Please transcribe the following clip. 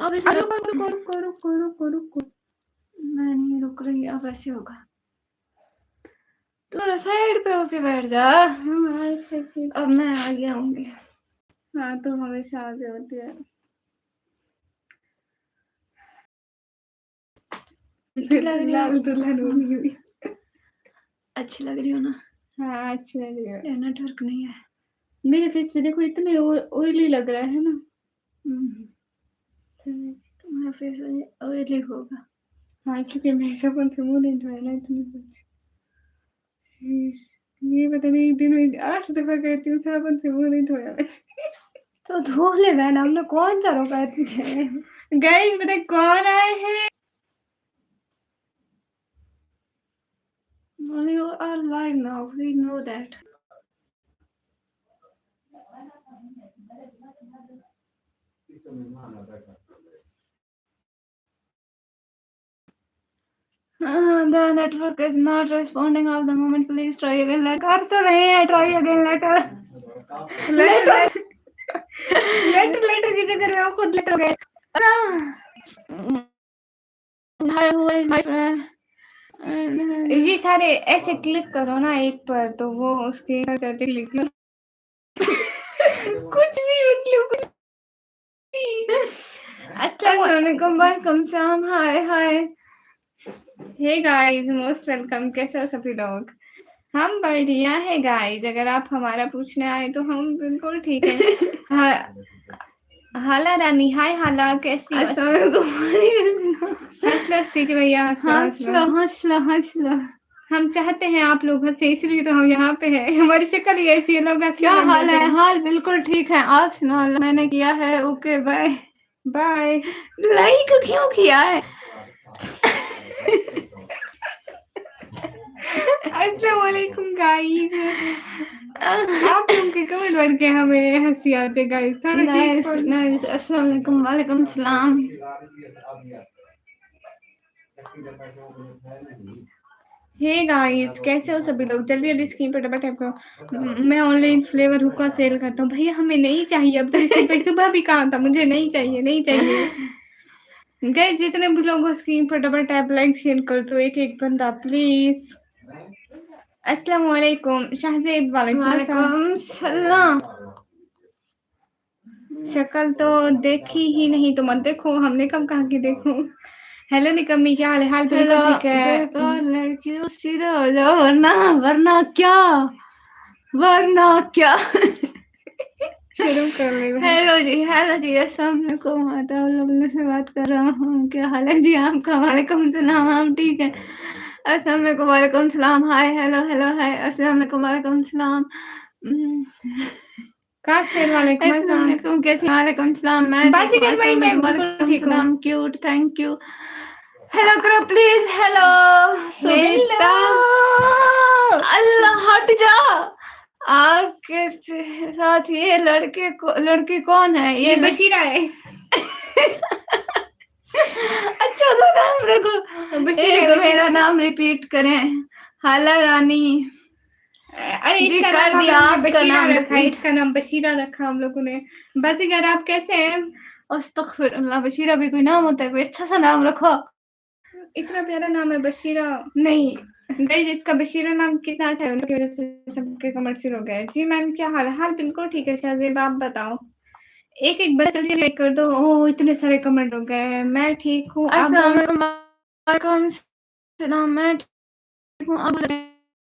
अब इसमें रुको रुको रुको रुको रुको रुको, मैं नहीं रुक रही, अब ऐसे होगा। थोड़ा साइड पे होके बैठ जा। हाँ ऐसे ठीक। अब मैं आगे आऊंगी। हाँ तो हमेशा आगे होती है। अच्छी लग रही लाल हो, दुल्हन बनी हुई। अच्छी लग रही हो ना? हाँ अच्छी लग रही है। नेटवर्क नहीं है मेरे फेस पे देखो, इतने ऑयली लग रहा है ना। तुम्हारा फेस ऑयली होगा। हाँ क्योंकि मैं साबुन से मुंह नहीं धोया ना, इतनी कुछ। ये पता नहीं, दिन में 8 दफा कहती हूँ साबुन से मुंह नहीं धोया मैंने। तो धो ले बहन, हमने कौन सा रोका है तुझे? गाइस पता है कौन आए हैं? You are live now, we know that. The network is not responding at the moment. Please try again. कर तो रहे हैं, try again later. लेटर की जगह में खुद लेटर गए। Hi, who is my friend? ये सारे ऐसे क्लिक करो ना एक पर, तो वो उसके चलते क्लिक कुछ भी मतलब कुछ भी। अस्सलाम वालेकुम, वेलकम सलाम, hi hi. Hey guys, most welcome. कैसे हो सभी लोग? हम बढ़िया है गाइस। अगर आप हमारा पूछने आए तो हम बिल्कुल ठीक है। हाला रानी, हाय हाला, कैसी हो? हंसलो स्टीच भैया, हंसलो। हम चाहते हैं आप लोग हंसे, इसलिए तो हम यहाँ पे हैं। हमारी शक्ल ही ऐसी है, लोग क्या हाल है? हाल बिल्कुल ठीक है, आप सुनाओ। मैंने किया है, ओके बाय बाय। लाइक क्यों किया है? अस्सलाम वालेकुम गाइस। आप लोगों के कमेंट पढ़ के हमें हंसी आती है गाइस। थोड़ा नाइस नाइस। अस्सलाम वालेकुम, वालेकुम सलाम। हे गाइस, कैसे हो सभी लोग? जल्दी जल्दी स्क्रीन पर डबल टैप करो। मैं ऑनलाइन फ्लेवर हुक्का सेल करता हूँ। भैया हमें नहीं चाहिए, अब तो सुबह भी कहा था मुझे नहीं चाहिए, नहीं चाहिए। गाइस जितने भी लोग स्क्रीन पर डबल टैप लाइक शेयर कर दो, एक एक बंदा प्लीज। अस्सलाम वालेकुम शाहजेब, वालेकुम सलाम। शक्ल तो देखी ही नहीं तो मत देखो, हमने कब कहा कि देखो। हेलो निकम्मी, क्या हाल है? हाल बिल्कुल ठीक है। तो लड़की सीधा हो जाओ, वरना क्या? शुरू कर ले। हेलो जी, अस्सलाम वालेकुम। माता लोगों से बात कर रहा हूँ। क्या हाल है जी आपका? वालेकुम सलाम, हम ठीक है। अस्सलाम वालेकुम, वालेकुम सलाम, हाय हेलो हेलो हाय। अस्सलाम वालेकुम, वालेकुम सलाम। कासिर वालेकुम अस्सलाम। वालेकुम, कैसे? वालेकुम सलाम, मैं ठीक हूँ। बाजीगर भाई मैं बिल्कुल वालेकुम ठीक हूँ। सलाम, क्यूट, थैंक यू। हेलो करो प्लीज, हेलो सुनीता। अल्लाह हट जा। आपके साथ ये लड़की कौन है? ये बशीरा है। अच्छा सा नाम रखो। एक मेरा नाम रिपीट करें, हाला रानी। अरे जी इसका कर नाम दिया, हम आपका बशीरा नाम रखा है, रिपीट। इसका नाम बशीरा रखा हम लोगों ने। बाजीगर आप कैसे हैं? अस्तगफिरुल्लाह, बशीरा भी कोई नाम होता है? कोई अच्छा सा नाम रखो। इतना प्यारा नाम है बशीरा। नहीं गाइस इसका बशीरा नाम कितना अच्छा है, उनकी वजह से सबके कमर्शियल हो गए। जी मैम क्या हाल है? हाल बिल्कुल ठीक है शाहजेब, आप बताओ। एक एक बार जल्दी लाइक कर दो। ओह इतने सारे कमेंट हो गए। मैं ठीक हूँ, आप अस्सलाम वालेकुम, वालेकुम सलाम, मैं ठीक हूँ, आप बताइए।